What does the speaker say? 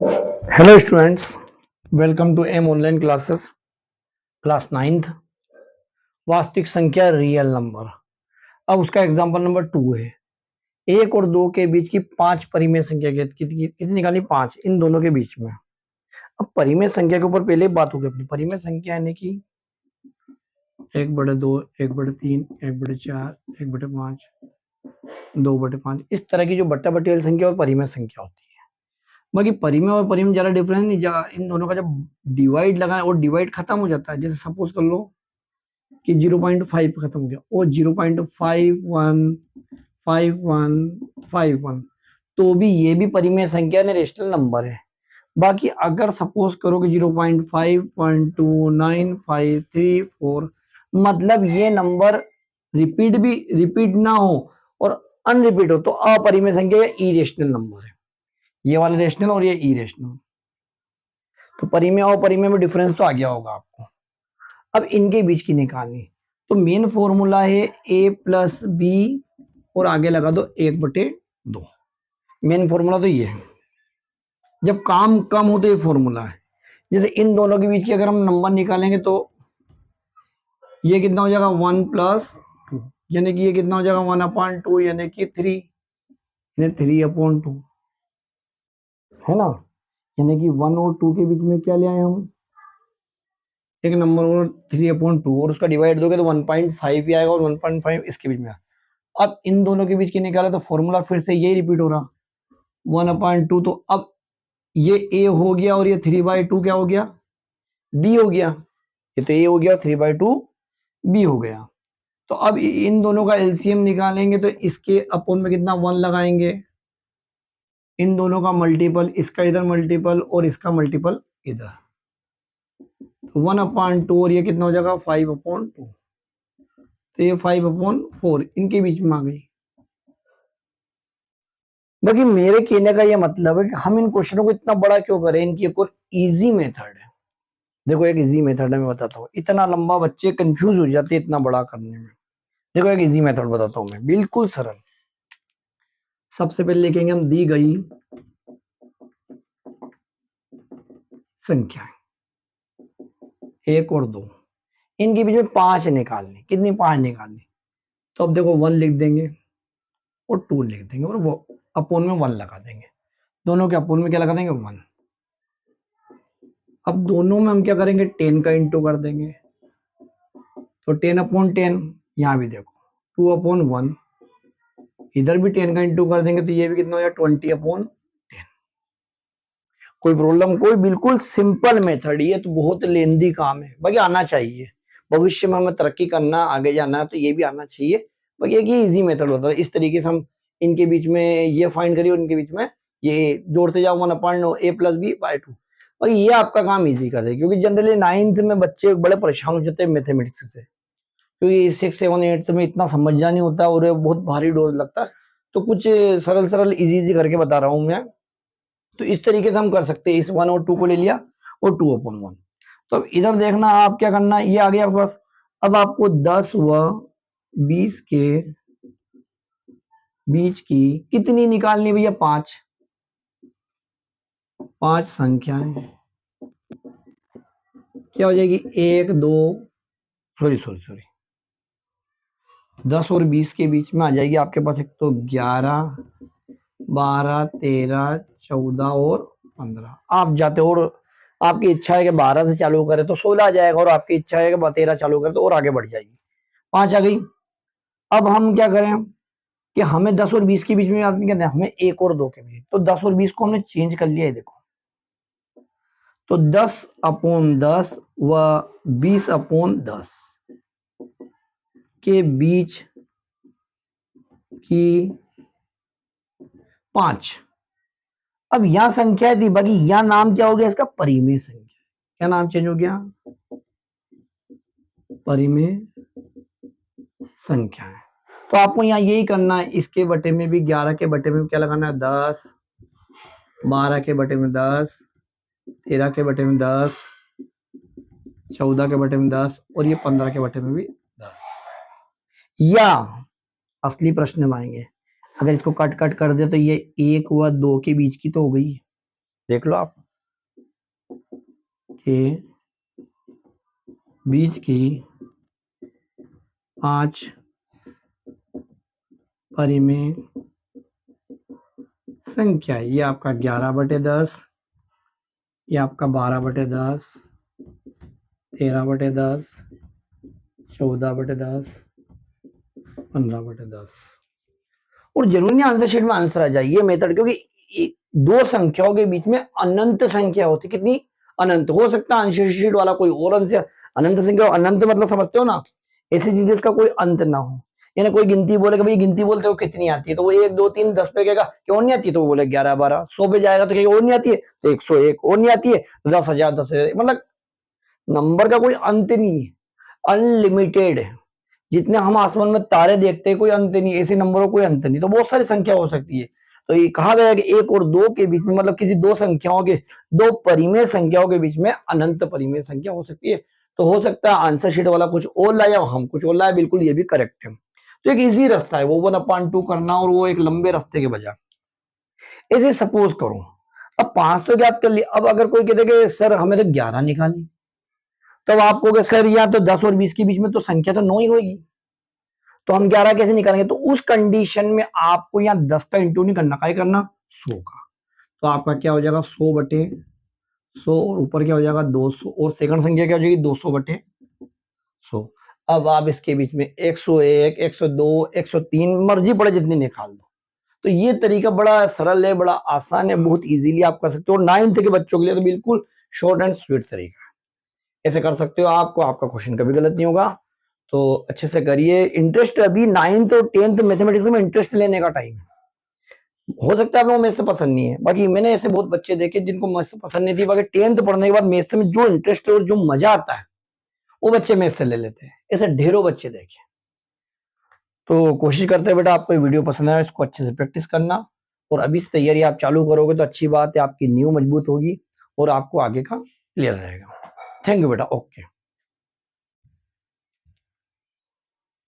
Hello students, welcome to M online classes. Class 9th वास्तविक संख्या real number. अब उसका एग्जांपल नंबर 2 है। एक और दो के बीच की पांच परिमेय संख्या कितनी निकाली? पांच, इन दोनों के बीच में। अब परिमेय संख्या के ऊपर पहले बात होगी अपनी। परिमेय संख्या यानी कि 1/2, 1/3, 1/4, 1/5, 2/5, इस तरह की जो बट्टा बट्टी वाली संख्या और परिमेय संख्या होती है। बाकी परिमेय और परिमेय ज्यादा डिफरेंस नहीं, इन दोनों का जब डिवाइड लगाए और डिवाइड खत्म हो जाता है, जैसे सपोज कर लो कि 0.5 खत्म हो गया और 0.515151, तो भी ये भी परिमेय संख्या ने रेशनल नंबर है। बाकी अगर सपोज करो कि 0.5.2953 मतलब ये नंबर रिपीट ना हो और अनरिपीट हो तो अपरिमेय संख्या या इरेशनल नंबर है। ये वाला रेशनल और ये इरेशनल। तो परिमेय और परिमेय में डिफरेंस तो आ गया होगा आपको। अब इनके बीच की निकालनी, तो मेन फॉर्मूला है a प्लस बी और आगे लगा दो 1/2। मेन फॉर्मूला तो ये है। जब काम कम हो तो ये फॉर्मूला है। जैसे इन दोनों के बीच की अगर हम नंबर निकालेंगे तो ये कितना हो जाएगा 1+2, यानी कि ये कितना हो जाएगा 1/2 यानी कि 3, यानी 3/2 है ना। यानी कि 1 और 2 के बीच में क्या ले आए हम? एक नंबर और 3/2, और उसका डिवाइड दोगे तो 1.5 ही आएगा और 1.5 इसके बीच में। अब इन दोनों के बीच की निकाला तो फॉर्मूला फिर से यही रिपीट हो रहा 1/2। तो अब ये a हो गया और ये 3/2 क्या हो गया? b हो गया। ये तो a हो गया और 3/2 b हो गया। तो अब इन दोनों का एलसीएम निकालेंगे तो इसके अपोन में कितना 1 लगाएंगे, इन दोनों का मल्टीपल, इसका इधर मल्टीपल और इसका मल्टीपल इधर, तो 1/2 और ये कितना हो जाएगा 5/2। तो ये 5/4 इनके बीच में आ गई। बाकी मेरे कहने का ये मतलब है कि हम इन क्वेश्चनों को इतना बड़ा क्यों करें, इनकी एक और इजी मेथड है। देखो एक इजी मेथड है, मैं बताता हूँ। इतना लंबा बच्चे कंफ्यूज हो जाते हैं इतना बड़ा करने में। देखो एक इजी मेथड बताता हूँ मैं, बिल्कुल सरल। सबसे पहले लिखेंगे हम दी गई संख्या 1 और 2, इनके बीच में 5 निकालनी। कितनी? 5 निकालनी। तो अब देखो 1 लिख देंगे और 2 लिख देंगे और वो अपोन में 1 लगा देंगे। दोनों के अपोन में क्या लगा देंगे? 1। अब दोनों में हम क्या करेंगे? 10 का इंटू कर देंगे। तो 10/10, यहाँ भी देखो 2/1, इधर भी 10 का इंटू कर देंगे तो ये भी कितना हो जाएगा 20/10। कोई प्रॉब्लम? कोई, बिल्कुल सिंपल मेथड। ये तो बहुत लेंदी काम है, बाकी आना चाहिए। भविष्य में हमें तरक्की करना, आगे जाना है तो ये भी आना चाहिए। बाकी एक ये इजी मेथड होता है। इस तरीके से हम इनके बीच में ये फाइंड करिए और इनके बीच में ये जोड़ते जाओ 1/a+b/2। और ये आपका काम इजी कर देगा, क्योंकि जनरली 9th में बच्चे बड़े परेशान हो जाते हैं मैथमेटिक्स से, क्योंकि 6, 7, 8 में इतना समझना नहीं होता और बहुत भारी डोज लगता है। तो कुछ सरल सरल इजी इजी करके बता रहा हूँ मैं। तो इस तरीके से हम कर सकते हैं। इस 1 और 2 को ले लिया और 2/1। तो अब इधर देखना, आप क्या करना, ये आ गया आपके पास। अब आपको 10 व 20 के बीच की कितनी निकालनी भैया? 5। 5 संख्याएं क्या हो जाएगी? 1 2, सॉरी सॉरी सॉरी, 10 और 20 के बीच में आ जाएगी आपके पास। एक तो 11, 12, 13, 14 और 15। आप जाते हो और आपकी इच्छा है कि 12 से चालू करें तो 16 आ जाएगा, और आपकी इच्छा है कि 13 चालू करें तो और आगे बढ़ जाएगी। 5 आ गई। अब हम क्या करें कि हमें 10 और 20 के बीच में आदमी कहते हैं, हमें 1 और 2 के बीच। तो 10 और 20 को हमने चेंज कर लिया है, देखो। तो 10/10 व 20/10 के बीच की 5। अब यहां संख्या थी, बाकी यहां नाम क्या हो गया इसका? परिमेय संख्या। क्या नाम चेंज हो गया? परिमेय संख्या है। तो आपको यहाँ यही करना है। इसके बटे में भी 11 के बटे में क्या लगाना है? 10, 12 के बटे में 10, 13 के बटे में 10, 14 के बटे में 10 और ये 15 के बटे में भी 10। या असली प्रश्न में आएंगे, अगर इसको कट कट कर दे तो ये 1 व 2 के बीच की तो हो गई, देख लो आप के बीच की 5 परिमेय संख्या, ये आपका 11/10, ये आपका 12/10, 13/10, 14/10, 15/10। और जरूरी नहीं आंसर शीट में आंसर आ जाए, ये मेथड, क्योंकि दो संख्याओं के बीच में अनंत संख्या होती, कितनी अनंत। हो सकता है आंसर शीट वाला कोई और अनंत संख्या, अनंत मतलब समझते हो ना, ऐसी चीज जिसका कोई अंत ना हो। यानी कोई गिनती बोलेगा, भाई गिनती बोलते हो कितनी आती है, तो वो 1 2 3 10 पे कहेगा क्यों नहीं आती है, तो वो बोले 11 12। 100 पे जाएगा तो कहेगा और नहीं आती है, तो 101 और नहीं आती है, 10,000 10,000। मतलब नंबर का कोई अंत नहीं है, अनलिमिटेड है। जितने हम आसमान में तारे देखते हैं कोई अंत नहीं, ऐसे नंबरों कोई अंत नहीं। तो बहुत सारी संख्या हो सकती है। तो ये कहा गया कि 1 और 2 के बीच में, मतलब किसी दो संख्याओं के, दो परिमेय संख्याओं के बीच में अनंत परिमेय संख्या हो सकती है। तो हो सकता है आंसर शीट वाला कुछ और लाया और हम कुछ और लाए, बिल्कुल ये भी करेक्ट है। तो एक इजी रास्ता है वो 1/2 करना, और वो एक लंबे रास्ते के बजाय। ऐसे सपोज करो अब 5 तो ज्ञात कर लिया, अब अगर कोई कहते कि सर हमें तो 11 निकालनी, तब आप कहोगे सर या तो 10 और 20 के बीच में तो संख्या तो 9 ही होगी, तो हम 11 कैसे निकालेंगे। तो उस कंडीशन में आपको यहाँ 10 का इंटू नहीं करना, क्या करना, 100 का। तो आपका क्या हो जाएगा, 100/100, और ऊपर क्या हो जाएगा 200, और सेकंड संख्या क्या हो जाएगी 200/100। अब आप इसके बीच में 101 102 103 मर्जी पड़े जितनी निकाल दो। तो ये तरीका बड़ा सरल है, बड़ा आसान है, बहुत इजीली आप कर सकते हो। 9th के बच्चों के लिए तो बिल्कुल शॉर्ट एंड स्वीट तरीका है, ऐसे कर सकते हो। आपको आपका क्वेश्चन कभी गलत नहीं होगा। तो अच्छे से करिए। इंटरेस्ट अभी 9th और 10th मैथमेटिक्स में इंटरेस्ट लेने का टाइम है। हो सकता है आप लोगों मैथ्स से पसंद नहीं है, बाकी मैंने ऐसे बहुत बच्चे देखे जिनको मैथ्स पसंद नहीं थी, बाकी 10th पढ़ने के बाद मैथ्स में जो इंटरेस्ट है और जो मजा आता है वो बच्चे मैथ्स से ले लेते हैं। ऐसे ढेरों बच्चे देखे। तो कोशिश करते हैं बेटा आपको ये वीडियो पसंद आए, इसको अच्छे से प्रैक्टिस करना, और अभी से तैयारी आप चालू करोगे तो अच्छी बात है, आपकी नींव मजबूत होगी और आपको आगे का क्लियर रहेगा। थैंक यू बेटा, ओके।